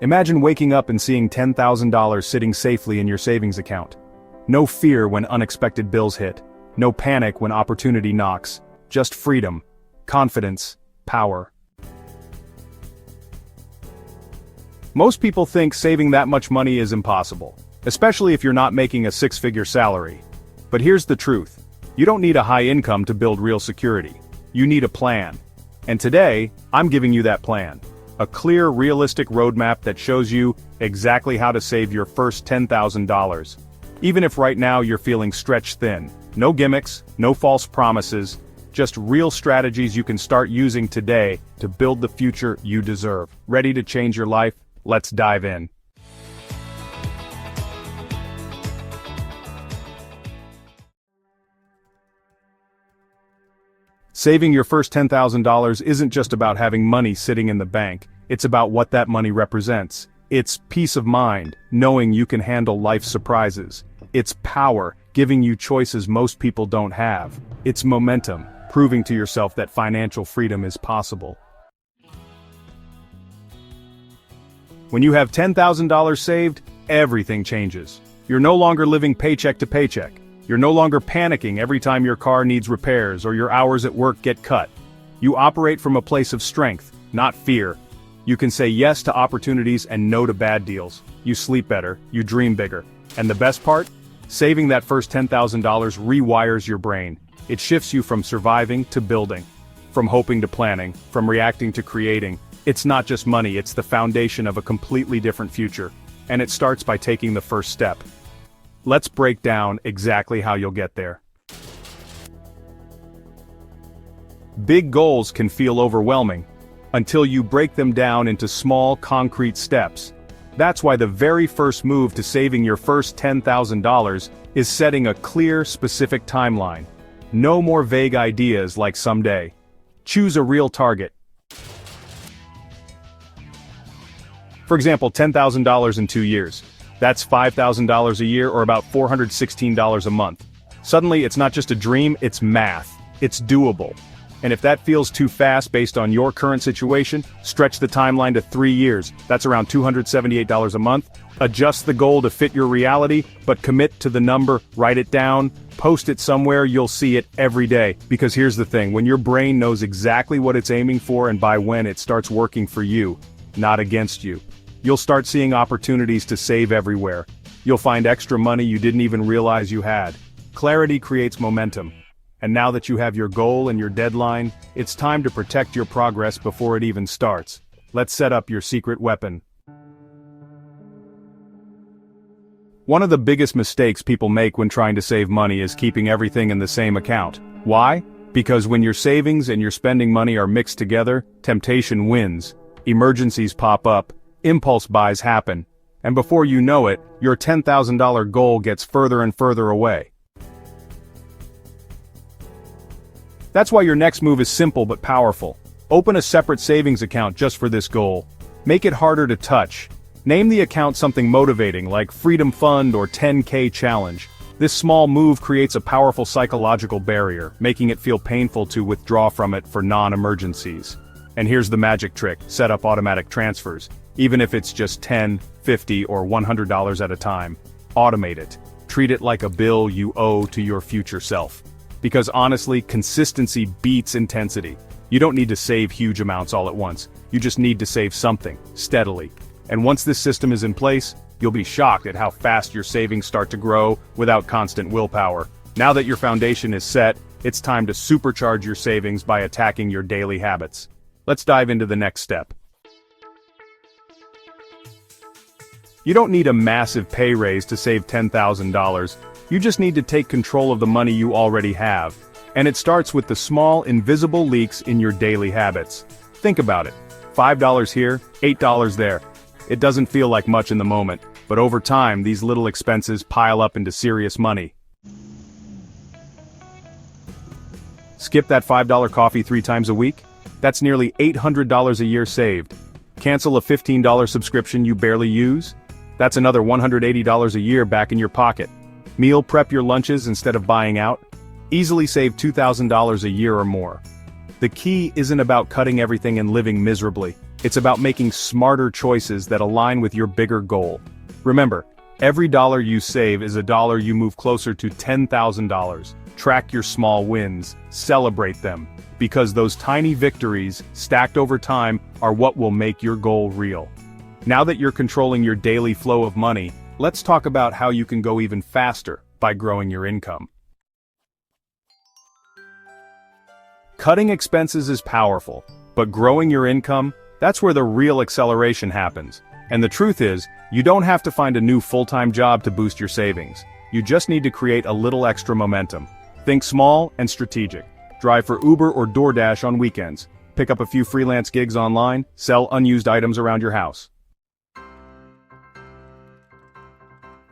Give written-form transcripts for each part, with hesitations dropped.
Imagine waking up and seeing $10,000 sitting safely in your savings account. No fear when unexpected bills hit. No panic when opportunity knocks. Just freedom, confidence, power. Most people think saving that much money is impossible, especially if you're not making a six-figure salary. But here's the truth. You don't need a high income to build real security. You need a plan. And today, I'm giving you that plan. A clear, realistic roadmap that shows you exactly how to save your first $10,000. Even if right now you're feeling stretched thin. No gimmicks, no false promises, just real strategies you can start using today to build the future you deserve. Ready to change your life? Let's dive in. Saving your first $10,000 isn't just about having money sitting in the bank, it's about what that money represents. It's peace of mind, knowing you can handle life's surprises. It's power, giving you choices most people don't have. It's momentum, proving to yourself that financial freedom is possible. When you have $10,000 saved, everything changes. You're no longer living paycheck to paycheck. You're no longer panicking every time your car needs repairs or your hours at work get cut. You operate from a place of strength, not fear. You can say yes to opportunities and no to bad deals. You sleep better, you dream bigger. And the best part? Saving that first $10,000 rewires your brain. It shifts you from surviving to building, from hoping to planning, from reacting to creating. It's not just money, it's the foundation of a completely different future. And it starts by taking the first step. Let's break down exactly how you'll get there. Big goals can feel overwhelming until you break them down into small, concrete steps. That's why the very first move to saving your first $10,000 is setting a clear, specific timeline. No more vague ideas like someday. Choose a real target. For example, $10,000 in 2 years. That's $5,000 a year or about $416 a month. Suddenly, it's not just a dream, it's math. It's doable. And if that feels too fast based on your current situation, stretch the timeline to 3 years. That's around $278 a month. Adjust the goal to fit your reality, but commit to the number, write it down, post it somewhere, you'll see it every day. Because here's the thing, when your brain knows exactly what it's aiming for and by when it starts working for you, not against you, you'll start seeing opportunities to save everywhere. You'll find extra money you didn't even realize you had. Clarity creates momentum. And now that you have your goal and your deadline, it's time to protect your progress before it even starts. Let's set up your secret weapon. One of the biggest mistakes people make when trying to save money is keeping everything in the same account. Why? Because when your savings and your spending money are mixed together, temptation wins. Emergencies pop up, impulse buys happen, and before you know it, your $10,000 goal gets further and further away. That's why your next move is simple but powerful. Open a separate savings account just for this goal. Make it harder to touch. Name the account something motivating like Freedom Fund or 10K Challenge. This small move creates a powerful psychological barrier, making it feel painful to withdraw from it for non-emergencies. And here's the magic trick, set up automatic transfers. Even if it's just $10, $50, or $100 at a time. Automate it. Treat it like a bill you owe to your future self. Because honestly, consistency beats intensity. You don't need to save huge amounts all at once. You just need to save something, steadily. And once this system is in place, you'll be shocked at how fast your savings start to grow without constant willpower. Now that your foundation is set, it's time to supercharge your savings by attacking your daily habits. Let's dive into the next step. You don't need a massive pay raise to save $10,000. You just need to take control of the money you already have. And it starts with the small, invisible leaks in your daily habits. Think about it. $5 here, $8 there. It doesn't feel like much in the moment, but over time, these little expenses pile up into serious money. Skip that $5 coffee 3 times a week? That's nearly $800 a year saved. Cancel a $15 subscription you barely use? That's another $180 a year back in your pocket. Meal prep your lunches instead of buying out? Easily save $2,000 a year or more. The key isn't about cutting everything and living miserably. It's about making smarter choices that align with your bigger goal. Remember, every dollar you save is a dollar you move closer to $10,000. Track your small wins, celebrate them, because those tiny victories, stacked over time, are what will make your goal real. Now that you're controlling your daily flow of money, let's talk about how you can go even faster by growing your income. Cutting expenses is powerful, but growing your income, that's where the real acceleration happens. And the truth is, you don't have to find a new full-time job to boost your savings. You just need to create a little extra momentum. Think small and strategic. Drive for Uber or DoorDash on weekends. Pick up a few freelance gigs online, sell unused items around your house.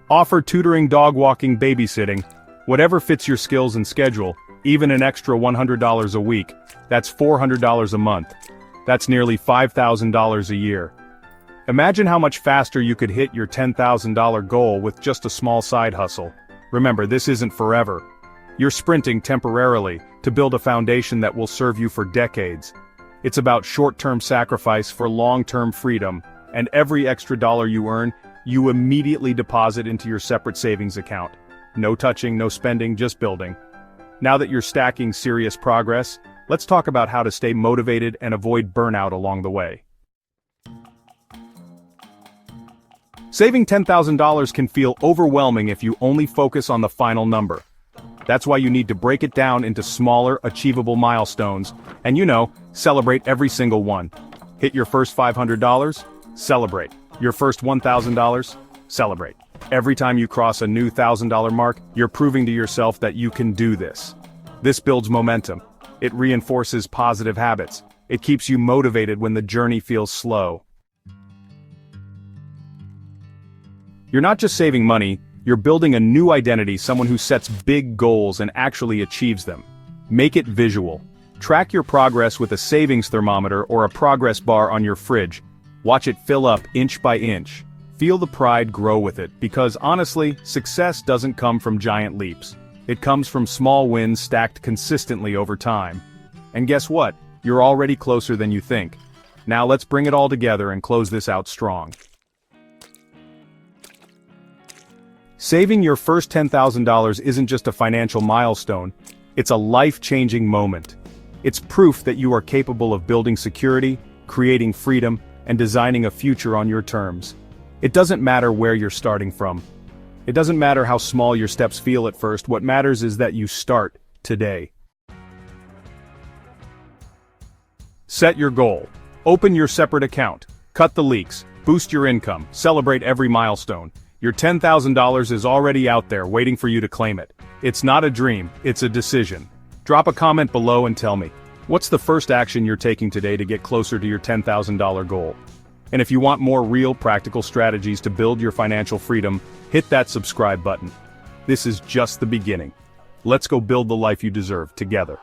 Offer tutoring, dog walking, babysitting. Whatever fits your skills and schedule, even an extra $100 a week, that's $400 a month. That's nearly $5,000 a year. Imagine how much faster you could hit your $10,000 goal with just a small side hustle. Remember, this isn't forever. You're sprinting temporarily to build a foundation that will serve you for decades. It's about short-term sacrifice for long-term freedom, and every extra dollar you earn, you immediately deposit into your separate savings account. No touching, no spending, just building. Now that you're stacking serious progress, let's talk about how to stay motivated and avoid burnout along the way. Saving $10,000 can feel overwhelming if you only focus on the final number. That's why you need to break it down into smaller, achievable milestones, and celebrate every single one. Hit your first $500? Celebrate. Your first $1,000? Celebrate. Every time you cross a new $1,000 mark, you're proving to yourself that you can do this. This builds momentum. It reinforces positive habits. It keeps you motivated when the journey feels slow. You're not just saving money, you're building a new identity, someone who sets big goals and actually achieves them. Make it visual. Track your progress with a savings thermometer or a progress bar on your fridge. Watch it fill up inch by inch. Feel the pride grow with it, because honestly, success doesn't come from giant leaps. It comes from small wins stacked consistently over time. And guess what? You're already closer than you think. Now let's bring it all together and close this out strong. Saving your first $10,000 isn't just a financial milestone, it's a life-changing moment. It's proof that you are capable of building security, creating freedom, and designing a future on your terms. It doesn't matter where you're starting from. It doesn't matter how small your steps feel at first, what matters is that you start today. Set your goal. Open your separate account. Cut the leaks. Boost your income. Celebrate every milestone. Your $10,000 is already out there waiting for you to claim it. It's not a dream, it's a decision. Drop a comment below and tell me, what's the first action you're taking today to get closer to your $10,000 goal? And if you want more real practical strategies to build your financial freedom, hit that subscribe button. This is just the beginning. Let's go build the life you deserve together.